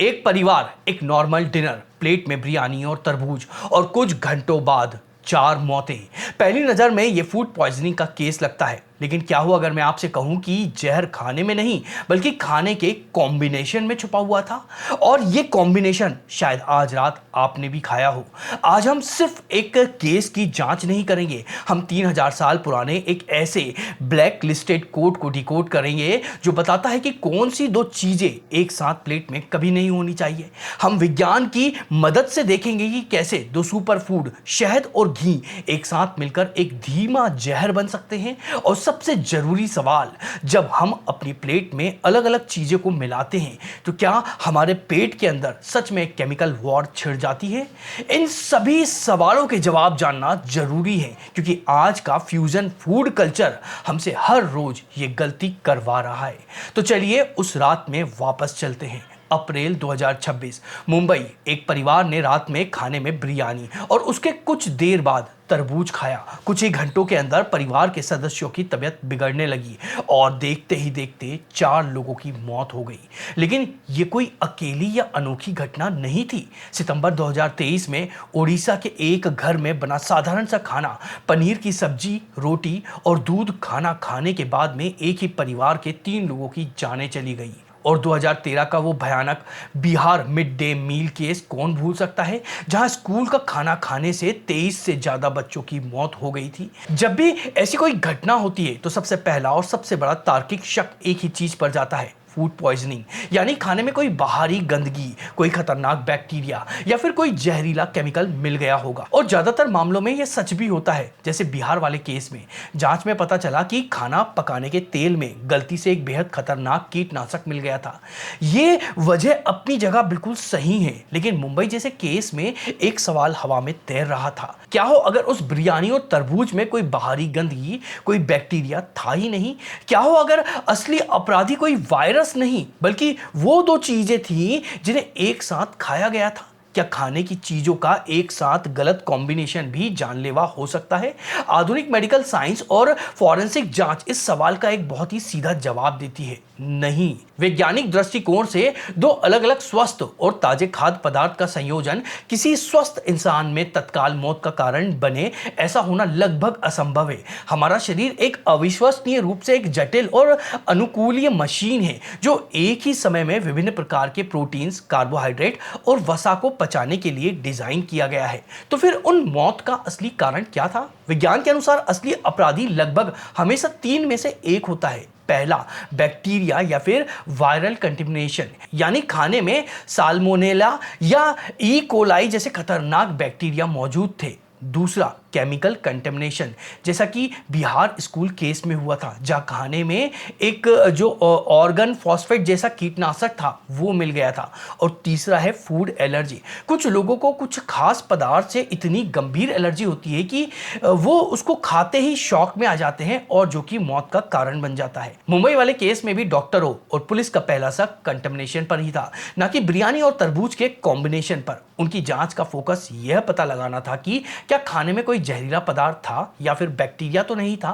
एक परिवार, एक नॉर्मल डिनर, प्लेट में बिरयानी और तरबूज और कुछ घंटों बाद 4 मौतें। पहली नजर में ये फूड पॉइजनिंग का केस लगता है, लेकिन क्या हुआ अगर मैं आपसे कहूं कि जहर खाने में नहीं बल्कि खाने के कॉम्बिनेशन में छुपा हुआ था। और ये कॉम्बिनेशन शायद आज रात आपने भी खाया हो। आज हम सिर्फ एक केस की जांच नहीं करेंगे, हम 3000 साल पुराने एक ऐसे ब्लैक लिस्टेड कोड को डिकोड करेंगे जो बताता है कि कौन सी दो चीजें एक साथ प्लेट में कभी नहीं होनी चाहिए। हम विज्ञान की मदद से देखेंगे कि कैसे दो सुपर फूड शहद और घी एक साथ मिलकर एक धीमा जहर बन सकते हैं। और सबसे जरूरी सवाल, जब हम अपनी प्लेट में अलग अलग चीजों को मिलाते हैं तो क्या हमारे पेट के अंदर सच में केमिकल वॉर छिड़ जाती है? इन सभी सवालों के जवाब जानना जरूरी है, क्योंकि आज का फ्यूजन फूड कल्चर हमसे हर रोज ये गलती करवा रहा है। तो चलिए उस रात में वापस चलते हैं। अप्रैल 2026, मुंबई। एक परिवार ने रात में खाने में बिरयानी और उसके कुछ देर बाद तरबूज खाया। कुछ ही घंटों के अंदर परिवार के सदस्यों की तबीयत बिगड़ने लगी और देखते ही देखते 4 लोगों की मौत हो गई। लेकिन ये कोई अकेली या अनोखी घटना नहीं थी। सितंबर 2023 में ओडिशा के एक घर में बना साधारण सा खाना, पनीर की सब्जी, रोटी और दूध खाना खाने के बाद में एक ही परिवार के 3 लोगों की जानें चली गई। और 2013 का वो भयानक Bihar mid day meal case कौन भूल सकता है, जहां स्कूल का खाना खाने से 23 से ज्यादा बच्चों की मौत हो गई थी। जब भी ऐसी कोई घटना होती है तो सबसे पहला और सबसे बड़ा तार्किक शक एक ही चीज पर जाता है, फूड पॉइजनिंग। यानी खाने में कोई बाहरी गंदगी, कोई खतरनाक बैक्टीरिया या फिर कोई जहरीला केमिकल मिल गया होगा। और ज्यादातर मामलों में यह सच भी होता है। जैसे बिहार वाले केस में जांच में पता चला कि खाना पकाने के तेल में गलती से एक बेहद खतरनाक कीटनाशक मिल गया था। ये वजह अपनी जगह बिल्कुल सही है, लेकिन मुंबई जैसे केस में एक सवाल हवा में तैर रहा था। क्या हो अगर उस बिरयानी और तरबूज में कोई बाहरी गंदगी, कोई बैक्टीरिया था ही नहीं? क्या हो अगर असली अपराधी कोई वायरस नहीं बल्कि वो दो चीजें थी जिन्हें एक साथ खाया गया था? क्या खाने की चीजों का एक साथ गलत कॉम्बिनेशन भी जानलेवा हो सकता है? आधुनिक मेडिकल साइंस और फॉरेंसिक जांच इस सवाल का एक बहुत ही सीधा जवाब देती है, नहीं। वैज्ञानिक दृष्टिकोण से दो अलग अलग स्वस्थ और ताजे खाद्य पदार्थ का संयोजन किसी स्वस्थ इंसान में तत्काल मौत का कारण बने, ऐसा होना लगभग असंभव है। हमारा शरीर एक अविश्वसनीय रूप से एक जटिल और अनुकूलीय मशीन है जो एक ही समय में विभिन्न प्रकार के प्रोटीन्स, कार्बोहाइड्रेट और वसा को पचाने के लिए डिजाइन किया गया है। तो फिर उन मौत का असली कारण क्या था? विज्ञान के अनुसार असली अपराधी लगभग हमेशा 3 में से एक होता है। पहला, बैक्टीरिया या फिर वायरल कंटेमिनेशन, यानी खाने में साल्मोनेला या ई कोलाई जैसे खतरनाक बैक्टीरिया मौजूद थे। दूसरा, केमिकल कंटेमिनेशन, जैसा कि बिहार स्कूल केस में हुआ था, जहां खाने में एक जो ऑर्गन फॉस्फेट जैसा कीटनाशक था वो मिल गया था। और तीसरा है फूड एलर्जी। कुछ लोगों को कुछ खास पदार्थ से इतनी गंभीर एलर्जी होती है कि वो उसको खाते ही शॉक में आ जाते हैं और जो कि मौत का कारण बन जाता है। मुंबई वाले केस में भी डॉक्टरों और पुलिस का पहला शक कंटेमिनेशन पर ही था, ना कि बिरयानी और तरबूज के कॉम्बिनेशन पर। उनकी जांच का फोकस यह पता लगाना था कि क्या खाने में कोई जहरीला पदार्थ था या फिर बैक्टीरिया तो नहीं था।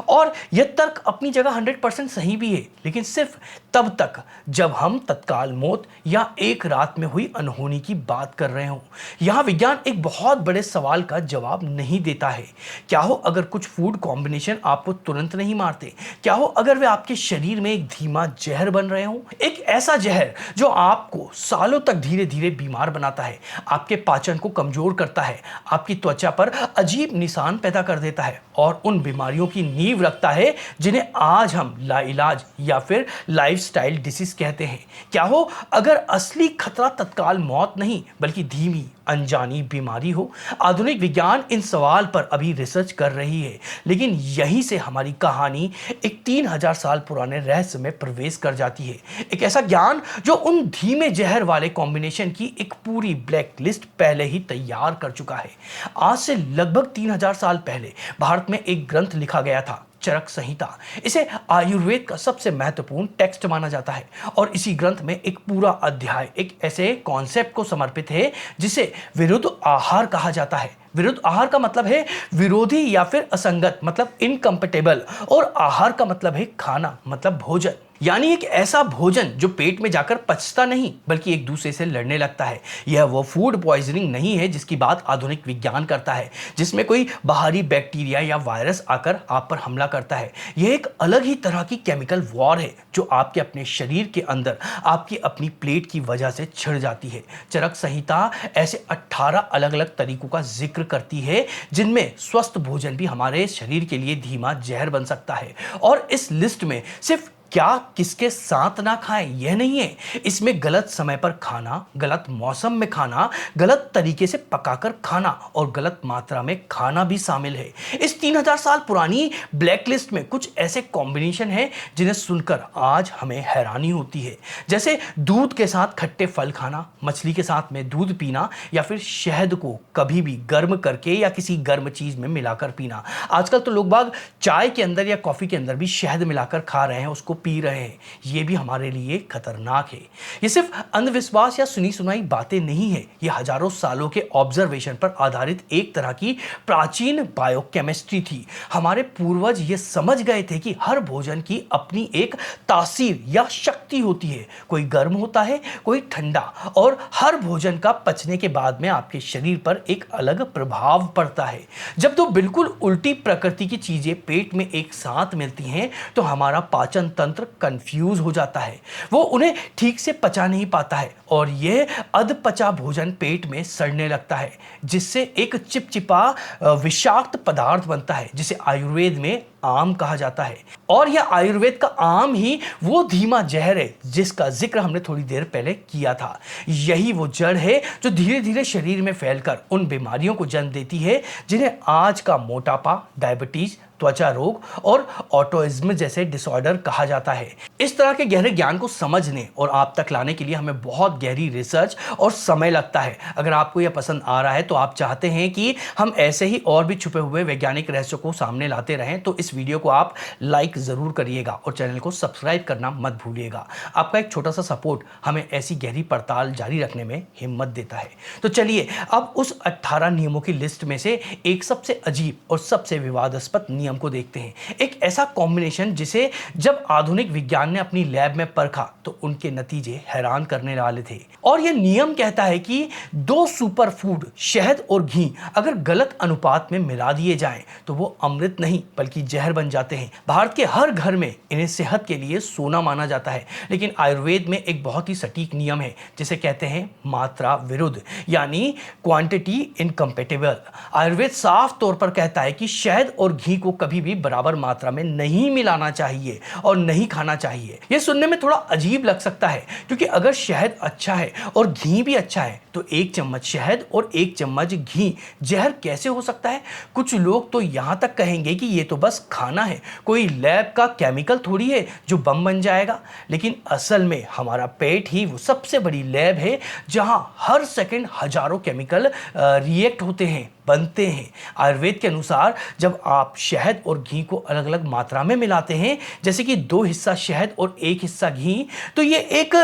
और यह तर्क अपनी जगह 100% सही भी है, लेकिन सिर्फ तब तक जब हम तत्काल मौत या एक रात में हुई अनहोनी की बात कर रहे हों। यहां विज्ञान एक बहुत बड़े सवाल का जवाब नहीं देता है। क्या हो अगर कुछ फूड कॉम्बिनेशन आपको तुरंत नहीं मारते? क्या हो अगर वे आपके शरीर में एक धीमा जहर बन रहे हो, एक ऐसा जहर जो आपको सालों तक धीरे धीरे बीमार बनाता है, आपके पाचन को कमजोर करता है, आपकी त्वचा पर अजीब निशान पैदा कर देता है और उन बीमारियों की नींव रखता है जिन्हें आज हम लाइलाज या फिर लाइफस्टाइल डिसीज कहते हैं। क्या हो अगर असली खतरा तत्काल मौत नहीं बल्कि धीमी अनजानी बीमारी हो? आधुनिक विज्ञान इन सवाल पर अभी रिसर्च कर रही है, लेकिन यहीं से हमारी कहानी एक 3000 साल पुराने रहस्य में प्रवेश कर जाती है। एक ऐसा ज्ञान जो उन धीमे जहर वाले कॉम्बिनेशन की एक पूरी ब्लैक लिस्ट पहले ही तैयार कर चुका है। आज से लगभग 3000 साल पहले भारत में एक ग्रंथ लिखा गया था, चरक संहिता। इसे आयुर्वेद का सबसे महत्वपूर्ण टेक्स्ट माना जाता है और इसी ग्रंथ में एक पूरा अध्याय एक ऐसे कॉन्सेप्ट को समर्पित है जिसे विरुद्ध आहार कहा जाता है। विरुद्ध आहार का मतलब है विरोधी या फिर असंगत, मतलब इनकम्पेटेबल, और आहार का मतलब है खाना, मतलब भोजन। यानी एक ऐसा भोजन जो पेट में जाकर पचता नहीं बल्कि एक दूसरे से लड़ने लगता है। यह वो फूड पॉइजनिंग नहीं है जिसकी बात आधुनिक विज्ञान करता है, जिसमें कोई बाहरी बैक्टीरिया या वायरस आकर आप पर हमला करता है। यह एक अलग ही तरह की केमिकल वॉर है जो आपके अपने शरीर के अंदर आपकी अपनी प्लेट की वजह से छिड़ जाती है। चरक संहिता ऐसे 18 अलग अलग तरीकों का जिक्र करती है जिनमें स्वस्थ भोजन भी हमारे शरीर के लिए धीमा जहर बन सकता है। और इस लिस्ट में सिर्फ क्या किसके साथ ना खाएं यह नहीं है, इसमें गलत समय पर खाना, गलत मौसम में खाना, गलत तरीके से पकाकर खाना और गलत मात्रा में खाना भी शामिल है। इस 3000 साल पुरानी ब्लैक लिस्ट में कुछ ऐसे कॉम्बिनेशन हैं जिन्हें सुनकर आज हमें हैरानी होती है, जैसे दूध के साथ खट्टे फल खाना, मछली के साथ में दूध पीना या फिर शहद को कभी भी गर्म करके या किसी गर्म चीज में मिलाकर पीना। आजकल तो लोग बाग चाय के अंदर या कॉफी के अंदर भी शहद मिलाकर खा रहे हैं, उसको पी रहे हैं। ये भी हमारे लिए खतरनाक है। ये सिर्फ अंधविश्वास या सुनी सुनाई बातें नहीं है, ये हजारों सालों के ऑब्जर्वेशन पर आधारित एक तरह की प्राचीन बायोकेमिस्ट्री थी। हमारे पूर्वज ये समझ गए थे कि हर भोजन की अपनी एक तासीर या शक्ति होती है, कोई गर्म होता है, कोई ठंडा, और हर भोजन का पचने के बाद में आपके शरीर पर एक अलग प्रभाव पड़ता है। जब दो बिल्कुल उल्टी प्रकृति की चीजें पेट में एक साथ मिलती हैं तो हमारा पाचन तंत्र कंफ्यूज हो जाता है, वो उन्हें ठीक से पचा नहीं पाता है और यह अधपचा भोजन पेट में सड़ने लगता है, जिससे एक चिपचिपा विषाक्त पदार्थ बनता है जिसे आयुर्वेद में आम कहा जाता है। और यह आयुर्वेद का आम ही वो धीमा जहर है जिसका जिक्र हमने थोड़ी देर पहले किया था। यही वो जड़ है जो धीरे धीरे शरीर में फैलकर उन बीमारियों को जन्म देती है जिन्हें आज का मोटापा, डायबिटीज, त्वचा रोग और ऑटोइज्म जैसे डिसऑर्डर कहा जाता है। इस तरह के गहरे ज्ञान को समझने और आप तक लाने के लिए हमें बहुत गहरी रिसर्च और समय लगता है। अगर आपको यह पसंद आ रहा है तो आप चाहते हैं कि हम ऐसे ही और भी छुपे हुए वैज्ञानिक रहस्यों को सामने लाते रहें तो इस वीडियो को आप लाइक जरूर करिएगा और चैनल को सब्सक्राइब करना मत भूलिएगा। आपका एक छोटा सा सपोर्ट हमें ऐसी गहरी पड़ताल जारी रखने में हिम्मत देता है। तो चलिए अब उस 18 नियमों की लिस्ट में से एक सबसे अजीब और सबसे विवादास्पद नियम को देखते हैं। एक ऐसा कॉम्बिनेशन जिसे जब आधुनिक विज्ञान ने अपनी लैब में परखा तो उनके नतीजे हैरान करने वाले थे। और यह नियम कहता है कि दो सुपर फूड शहद और घी अगर गलत अनुपात में मिला दिए जाएं तो वो अमृत नहीं बल्कि जहर बन जाते हैं। भारत के हर घर में इन्हें सेहत के लिए सोना माना जाता है, लेकिन आयुर्वेद में एक बहुत ही सटीक नियम है जिसे कहते हैं मात्रा विरुद्ध, यानी क्वांटिटी इनकम्पेटिबल। आयुर्वेद साफ तौर पर कहता है कि शहद और घी को कभी भी बराबर मात्रा में नहीं मिलाना चाहिए और नहीं खाना चाहिए। यह सुनने में थोड़ा अजीब लग सकता है क्योंकि अगर शहद अच्छा है और घी भी अच्छा है तो 1 चम्मच शहद और 1 चम्मच घी जहर कैसे हो सकता है? कुछ लोग तो यहां तक कहेंगे कि यह तो बस खाना है, कोई लैब का केमिकल थोड़ी है जो बम बन जाएगा। लेकिन असल में हमारा पेट ही वो सबसे बड़ी लैब है जहां हर सेकंड हजारों केमिकल रिएक्ट होते हैं, बनते हैं। आयुर्वेद के अनुसार जब आप शहद और घी को अलग अलग मात्रा में मिलाते हैं, जैसे कि 2 हिस्सा शहद और 1 हिस्सा घी, तो ये एक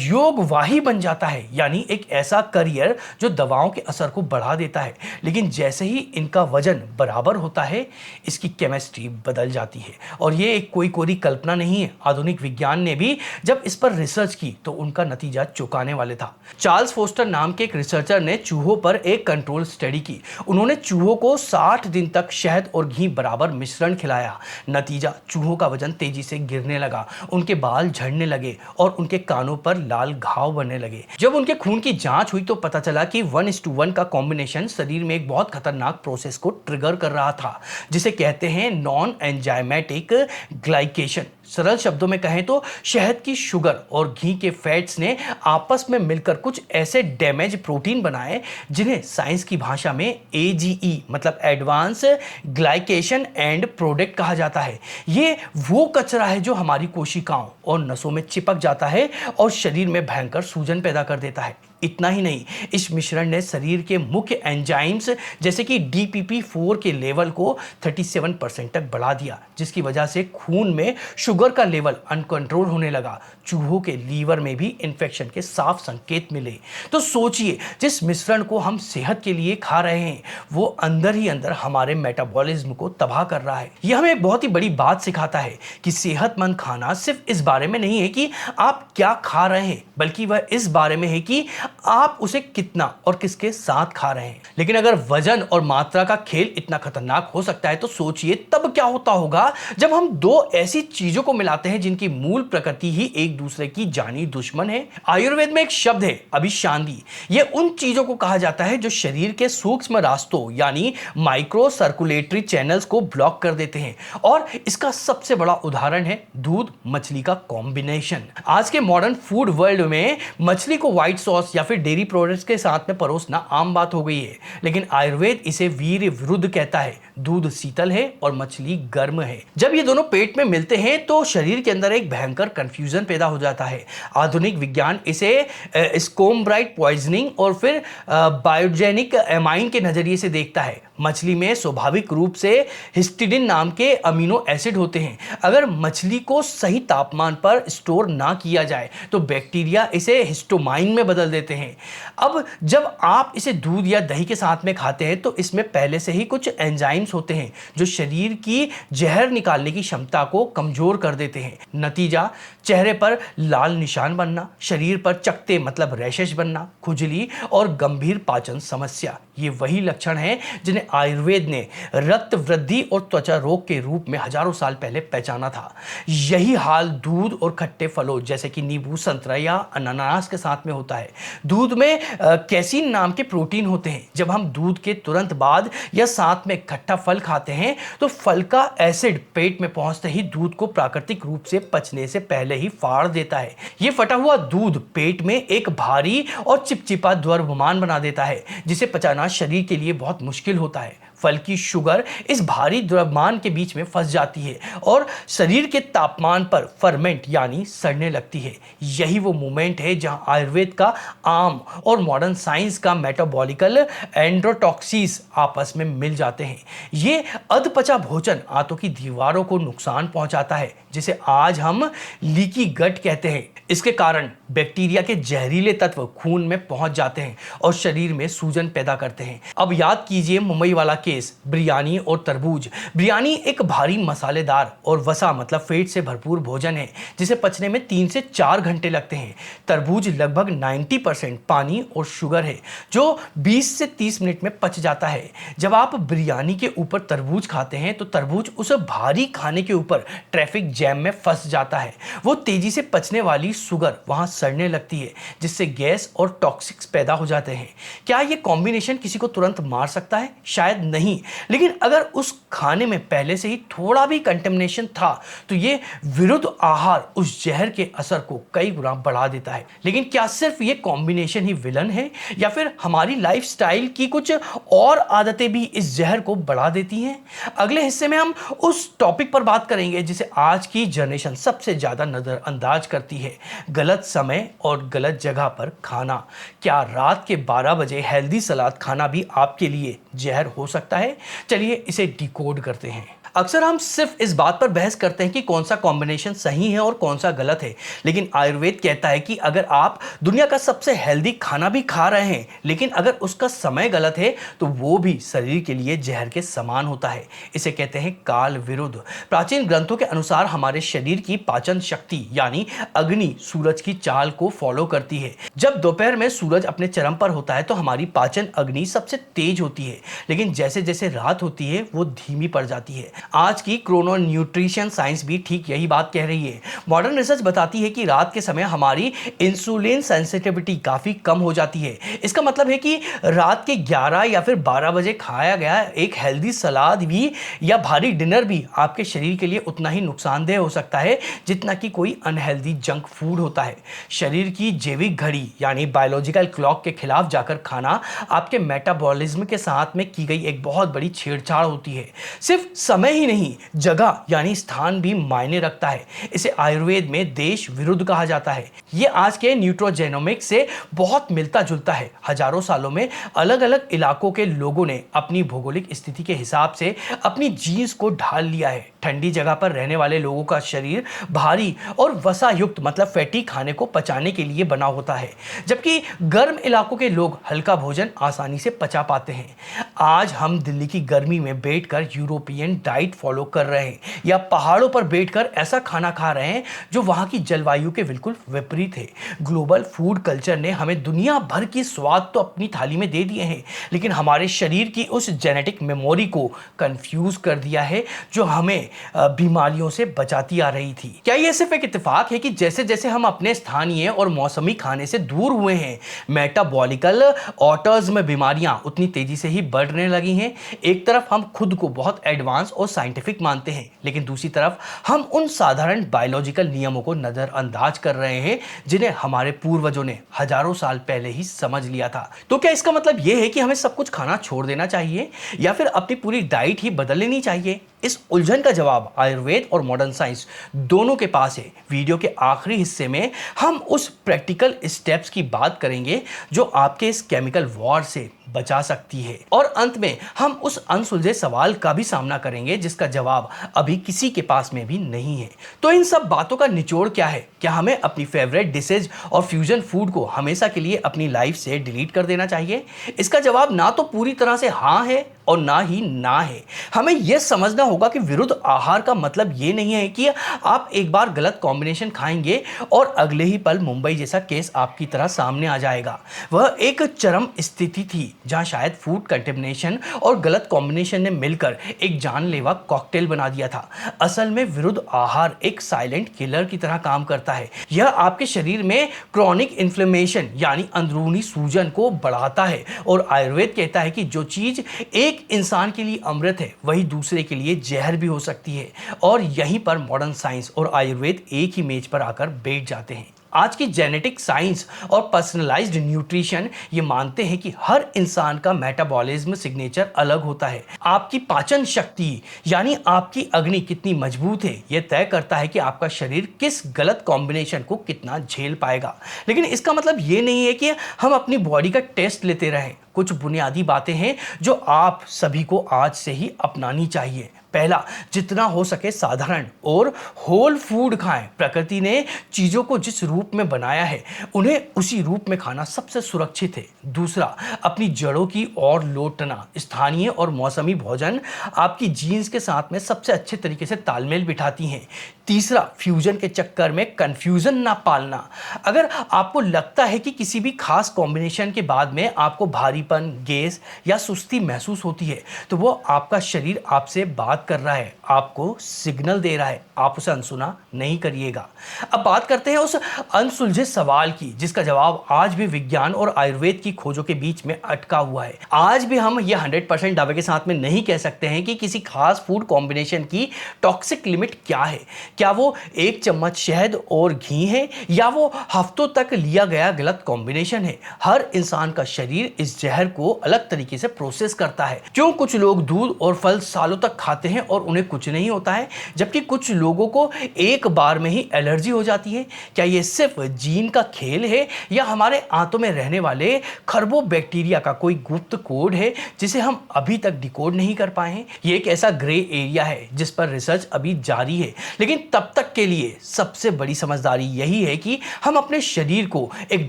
योगवाही बन जाता है, यानी एक ऐसा करियर जो दवाओं के असर को बढ़ा देता है। लेकिन जैसे ही इनका वजन बराबर होता है इसकी केमिस्ट्री बदल जाती है। और ये एक कोई कोरी कल्पना नहीं है, आधुनिक विज्ञान ने भी जब इस पर रिसर्च की तो उनका नतीजा चौंकाने वाले था। चार्ल्स फोस्टर नाम के एक रिसर्चर ने चूहों पर एक कंट्रोल स्टडी की। उन्होंने चूहों को 60 दिन तक शहद और घी बराबर मिश्रण खिलाया। नतीजा, चूहों का वजन तेजी से गिरने लगा, उनके बाल झड़ने लगे और उनके कानों पर लाल घाव बनने लगे। जब उनके खून की जांच हुई तो पता चला कि 1:1 का कॉम्बिनेशन शरीर में एक बहुत खतरनाक प्रोसेस को ट्रिगर कर रहा था जिसे कहते हैं नॉन एंजाइमेटिक ग्लाइकेशन। सरल शब्दों में कहें तो शहद की शुगर और घी के फैट्स ने आपस में मिलकर कुछ ऐसे डैमेज प्रोटीन बनाए जिन्हें साइंस की भाषा में AGE मतलब एडवांस ग्लाइकेशन एंड प्रोडक्ट कहा जाता है। ये वो कचरा है जो हमारी कोशिकाओं और नसों में चिपक जाता है और शरीर में भयंकर सूजन पैदा कर देता है। इतना ही नहीं, इस मिश्रण ने शरीर के मुख्य एंजाइम्स जैसे कि DPP-4 के लेवल को 37% तक बढ़ा दिया, जिसकी वजह से खून में शुगर का लेवल अनकंट्रोल होने लगा। चूहों के लीवर में भी इन्फेक्शन के साफ संकेत मिले। तो सोचिए, जिस मिश्रण को हम सेहत के लिए खा रहे हैं वो अंदर ही अंदर हमारे मेटाबॉलिज्म को तबाह कर रहा है। यह हमें एक बहुत ही बड़ी बात सिखाता है कि सेहतमंद खाना सिर्फ इस बारे में नहीं है कि आप क्या खा रहे हैं, बल्कि वह इस बारे में है कि आप उसे कितना और किसके साथ खा रहे हैं। लेकिन अगर वजन और मात्रा का खेल इतना खतरनाक हो सकता है तो सोचिए तब क्या होता होगा जब हम दो ऐसी चीजों को मिलाते हैं जिनकी मूल प्रकृति ही एक दूसरे की जानी दुश्मन है। आयुर्वेद में एक शब्द है अभिशांति। यह उन चीजों को कहा जाता है जो शरीर के सूक्ष्म रास्तों यानी माइक्रो सर्कुलेटरी चैनल्स को ब्लॉक कर देते हैं, और इसका सबसे बड़ा उदाहरण है दूध मछली का कॉम्बिनेशन। आज के मॉडर्न फूड वर्ल्ड में मछली को व्हाइट सॉस या फिर डेयरी प्रोडक्ट्स के साथ में परोसना आम बात हो गई है, लेकिन आयुर्वेद इसे वीर विरुद्ध कहता है। दूध शीतल है और मछली गर्म है। जब ये दोनों पेट में मिलते हैं तो शरीर के अंदर एक भयंकर कंफ्यूजन पैदा हो जाता है। आधुनिक विज्ञान इसे स्कोम्ब्राइट पॉइजनिंग और फिर बायोजेनिक एमाइन के नजरिए से देखता है। मछली में स्वाभाविक रूप से हिस्टिडिन नाम के अमीनो एसिड होते हैं। अगर मछली को सही तापमान पर स्टोर ना किया जाए तो बैक्टीरिया इसे हिस्टोमाइन में बदल देते हैं। अब जब आप इसे दूध या दही के साथ में खाते हैं तो इसमें पहले से ही कुछ एंजाइम्स होते हैं जो शरीर की जहर निकालने की क्षमता को कमजोर कर देते हैं। नतीजा, चेहरे पर लाल निशान बनना, शरीर पर चकत्ते मतलब रैशेस बनना, खुजली और गंभीर पाचन समस्या। ये वही लक्षण हैं जिन्हें आयुर्वेद ने रक्त वृद्धि और त्वचा रोग के रूप में हजारों साल पहले पहचाना था। यही हाल दूध और खट्टे फलों जैसे कि नींबू, संतरा या अनानास के साथ में होता है। दूध में कैसीन नाम के प्रोटीन होते हैं। जब हम दूध के तुरंत बाद या साथ में खट्टा फल खाते हैं तो फल का एसिड पेट में पहुंचते ही दूध को प्राकृतिक रूप से पचने से पहले ही फाड़ देता है। यह फटा हुआ दूध पेट में एक भारी और चिपचिपा द्रव्यमान बना देता है जिसे पचाना शरीर के लिए बहुत मुश्किल होता है। फल की शुगर इस भारी द्रव्यमान के बीच में फंस जाती है और शरीर के तापमान पर फर्मेंट यानी सड़ने लगती है। यही वो मोमेंट है जहां आयुर्वेद का आम और मॉडर्न साइंस का मेटाबॉलिकल एंड्रोटॉक्सिस आपस में मिल जाते हैं। ये अधपचा भोजन आंतों की दीवारों को नुकसान पहुंचाता है जिसे आज हम लीकी गट कहते हैं। इसके कारण बैक्टीरिया के जहरीले तत्व खून में पहुंच जाते हैं और शरीर में सूजन पैदा करते हैं। अब याद कीजिए मुंबई वाला केस, बिरयानी और तरबूज। बिरयानी एक भारी मसालेदार और वसा मतलब फैट से भरपूर भोजन है जिसे पचने में 3 से 4 घंटे लगते हैं। तरबूज लगभग 90% पानी और शुगर है जो 20 से 30 मिनट में पच जाता है। जब आप बिरयानी के ऊपर तरबूज खाते हैं तो तरबूज उस भारी खाने के ऊपर ट्रैफिक जैम में फंस जाता है। वो तेजी से पचने वाली शुगर वहां सड़ने लगती है जिससे गैस और टॉक्सिक्स पैदा हो जाते हैं। क्या ये कॉम्बिनेशन किसी को तुरंत मार सकता है? शायद नहीं, लेकिन अगर उस खाने में पहले से ही थोड़ा भी कंटेमिनेशन था तो ये विरुद्ध आहार उस जहर के असर को कई गुना बढ़ा देता है। लेकिन क्या सिर्फ ये कॉम्बिनेशन ही विलन है या फिर हमारी लाइफस्टाइल की कुछ और आदतें भी इस जहर को बढ़ा देती हैं? अगले हिस्से में हम उस टॉपिक पर बात करेंगे जिसे आज की जनरेशन सबसे ज्यादा नजरअंदाज करती है, गलत समय और गलत जगह पर खाना। क्या रात के 12 बजे हेल्दी सलाद खाना भी आपके लिए जहर हो सकता है? चलिए इसे डिकोड करते हैं। अक्सर हम सिर्फ इस बात पर बहस करते हैं कि कौन सा कॉम्बिनेशन सही है और कौन सा गलत है, लेकिन आयुर्वेद कहता है कि अगर आप दुनिया का सबसे हेल्दी खाना भी खा रहे हैं लेकिन अगर उसका समय गलत है तो वो भी शरीर के लिए जहर के समान होता है। इसे कहते हैं काल विरुद्ध। प्राचीन ग्रंथों के अनुसार हमारे शरीर की पाचन शक्ति यानी अग्नि सूरज की चाल को फॉलो करती है। जब दोपहर में सूरज अपने चरम पर होता है तो हमारी पाचन अग्नि सबसे तेज होती है, लेकिन जैसे जैसे रात होती है वो धीमी पड़ जाती है। आज की क्रोनो न्यूट्रिशन साइंस भी ठीक यही बात कह रही है। मॉडर्न रिसर्च बताती है कि रात के समय हमारी इंसुलिन सेंसिटिविटी काफी कम हो जाती है। इसका मतलब है कि रात के 11 या फिर 12 बजे खाया गया एक हेल्दी सलाद भी या भारी डिनर भी आपके शरीर के लिए उतना ही नुकसानदेह हो सकता है जितना कि कोई अनहेल्दी जंक फूड होता है। शरीर की जैविक घड़ी यानी बायोलॉजिकल क्लॉक के खिलाफ जाकर खाना आपके मेटाबॉलिज्म के साथ में की गई एक बहुत बड़ी छेड़छाड़ होती है। सिर्फ समय समय ही नहीं, जगह यानी स्थान भी मायने रखता है। इसे आयुर्वेद में देश विरुद्ध कहा जाता है। ये आज के न्यूट्रोजेनोमिक्स से बहुत मिलता जुलता है। हजारों सालों में अलग अलग इलाकों के लोगों ने अपनी भौगोलिक स्थिति के हिसाब से अपनी जीन्स को ढाल लिया है। ठंडी जगह पर रहने वाले लोगों का शरीर भारी और वसा युक्त मतलब फैटी खाने को पचाने के लिए बना होता है, जबकि गर्म इलाकों के लोग हल्का भोजन आसानी से पचा पाते हैं। आज हम दिल्ली की गर्मी में बैठकर यूरोपियन डाइट फॉलो कर रहे हैं या पहाड़ों पर बैठकर ऐसा खाना खा रहे हैं जो वहां की जलवायु के बिल्कुल विपरीत है। ग्लोबल फूड कल्चर ने हमें दुनिया भर की स्वाद तो अपनी थाली में दे दिए हैं, लेकिन हमारे शरीर की उस जेनेटिक मेमोरी को कंफ्यूज कर दिया है जो हमें बीमारियों से बचाती आ रही थी। क्या यह सिर्फ एक इत्तेफाक है कि जैसे जैसे हम अपने स्थानीय और मौसमी खाने से दूर हुए हैं, मेटाबॉलिकल ऑर्डर्स में बीमारियां उतनी तेजी से ही बढ़ने लगी हैं? एक तरफ हम खुद को बहुत एडवांस और साइंटिफिक मानते हैं, लेकिन दूसरी तरफ हम उन साधारण बायोलॉजिकल नियमों को नजरअंदाज कर रहे हैं जिन्हें हमारे पूर्वजों ने हजारों साल पहले ही समझ लिया था। तो क्या इसका मतलब यह है कि हमें सब कुछ खाना छोड़ देना चाहिए या फिर अपनी पूरी डाइट ही बदल लेनी चाहिए? इस उलझन का जवाब आयुर्वेद और मॉडर्न साइंस दोनों के पास है। वीडियो के आखिरी हिस्से में हम उस प्रैक्टिकल स्टेप्स की बात करेंगे जो आपके इस केमिकल वॉर से बचा सकती है, और अंत में हम उस अनसुलझे सवाल का भी सामना करेंगे जिसका जवाब अभी किसी के पास में भी नहीं है। तो इन सब बातों का निचोड़ क्या है? क्या हमें अपनी फेवरेट डिशेज और फ्यूजन फूड को हमेशा के लिए अपनी लाइफ से डिलीट कर देना चाहिए? इसका जवाब ना तो पूरी तरह से हाँ है और ना ही ना है। हमें यह समझना होगा कि विरुद्ध आहार का मतलब यह नहीं है कि आप एक बार गलत कॉम्बिनेशन खाएंगे और अगले ही पल मुंबई जैसा केस आपकी तरह सामने आ जाएगा। वह एक चरम स्थिति थी जहां शायद फूड कंटेमिनेशन और गलत कॉम्बिनेशन ने मिलकर एक जानलेवा कॉकटेल बना दिया था। असल में विरुद्ध आहार एक साइलेंट किलर की तरह काम करता है। यह आपके शरीर में क्रॉनिक इन्फ्लेमेशन यानी अंदरूनी सूजन को बढ़ाता है, और आयुर्वेद कहता है कि जो चीज एक इंसान के लिए अमृत है वही दूसरे के लिए जहर भी हो सकती है। और यहीं पर मॉडर्न साइंस और आयुर्वेद एक ही मेज पर आकर बैठ जाते हैं। आज की जेनेटिक साइंस और पर्सनलाइज्ड न्यूट्रिशन ये मानते हैं कि हर इंसान का मेटाबॉलिज्म सिग्नेचर अलग होता है। आपकी पाचन शक्ति यानी आपकी अग्नि कितनी मजबूत है यह तय करता है कि आपका शरीर किस गलत कॉम्बिनेशन को कितना झेल पाएगा। लेकिन इसका मतलब ये नहीं है कि हम अपनी बॉडी का टेस्ट लेते रहें। कुछ बुनियादी बातें हैं जो आप सभी को आज से ही अपनानी चाहिए। पहला, जितना हो सके साधारण और होल फूड खाएं। प्रकृति ने चीजों को जिस रूप में बनाया है उन्हें उसी रूप में खाना सबसे सुरक्षित है। दूसरा, अपनी जड़ों की ओर लौटना। स्थानीय और मौसमी भोजन आपकी जीन्स के साथ में सबसे अच्छे तरीके से तालमेल बिठाती हैं। तीसरा, फ्यूजन के चक्कर में कंफ्यूजन ना पालना। अगर आपको लगता है कि किसी भी खास कॉम्बिनेशन के बाद में आपको भारीपन, गैस या सुस्ती महसूस होती है तो वो आपका शरीर आपसे बात कर रहा है, आपको सिग्नल दे रहा है। आप उसे अनसुना नहीं करिएगा। अब बात करते हैं उस अनसुलझे सवाल की जिसका जवाब आज भी विज्ञान और आयुर्वेद की खोजों के बीच में अटका हुआ है। आज भी हम ये 100% दावे के साथ में नहीं कह सकते हैं कि किसी खास फूड कॉम्बिनेशन की टॉक्सिक लिमिट क्या है। क्या वो एक चम्मच शहद और घी है या वो हफ्तों तक लिया गया गलत कॉम्बिनेशन है? हर इंसान का शरीर इस जहर को अलग तरीके से प्रोसेस करता है। क्यों कुछ लोग दूध और फल सालों तक खाते हैं और उन्हें कुछ नहीं होता है, जबकि कुछ लोगों को एक बार में ही एलर्जी हो जाती है? क्या ये सिर्फ जीन का खेल है या हमारे आंतों में रहने वाले खरबों बैक्टीरिया का कोई गुप्त कोड है जिसे हम अभी तक डिकोड नहीं कर पाए हैं? ये एक ऐसा ग्रे एरिया है जिस पर रिसर्च अभी जारी है, लेकिन तब तक के लिए सबसे बड़ी समझदारी यही है कि हम अपने शरीर को एक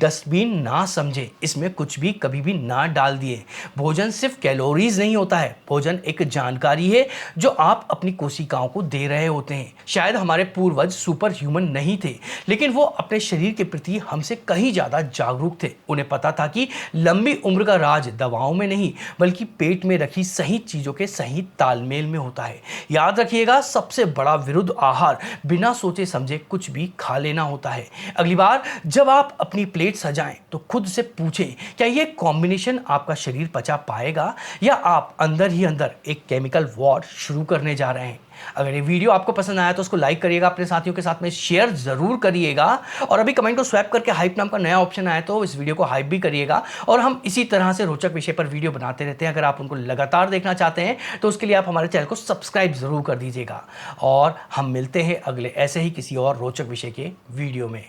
डस्टबिन ना समझें, इसमें कुछ भी कभी भी ना डाल दिए। भोजन सिर्फ कैलोरीज नहीं होता है, भोजन एक जानकारी है जो आप अपनी कोशिकाओं को दे रहे होते हैं। शायद हमारे पूर्वज सुपर ह्यूमन नहीं थे, लेकिन वो अपने शरीर के प्रति हमसे कहीं ज्यादा जागरूक थे। उन्हें पता था कि लंबी उम्र का राज दवाओं में नहीं बल्कि पेट में रखी सही चीजों के सही तालमेल में होता है। याद रखिएगा, सबसे बड़ा विरुद्ध आहार बिना सोचे समझे कुछ भी खा लेना होता है। अगली बार जब आप अपनी प्लेट सजाएं तो खुद से पूछें, क्या यह कॉम्बिनेशन आपका शरीर पचा पाएगा या आप अंदर ही अंदर एक केमिकल वॉर शुरू शुरू करने जा रहे हैं। अगर ये वीडियो आपको पसंद आया तो उसको लाइक करिएगा, अपने साथियों के साथ में शेयर जरूर करिएगा, और अभी कमेंट को स्वैप करके हाइप नाम का नया ऑप्शन आया तो इस वीडियो को हाइप भी करिएगा। और हम इसी तरह से रोचक विषय पर वीडियो बनाते रहते हैं। अगर आप उनको लगातार देखना चाहते हैं तो उसके लिए आप हमारे चैनल को सब्सक्राइब जरूर कर दीजिएगा, और हम मिलते हैं अगले ऐसे ही किसी और रोचक विषय के वीडियो में।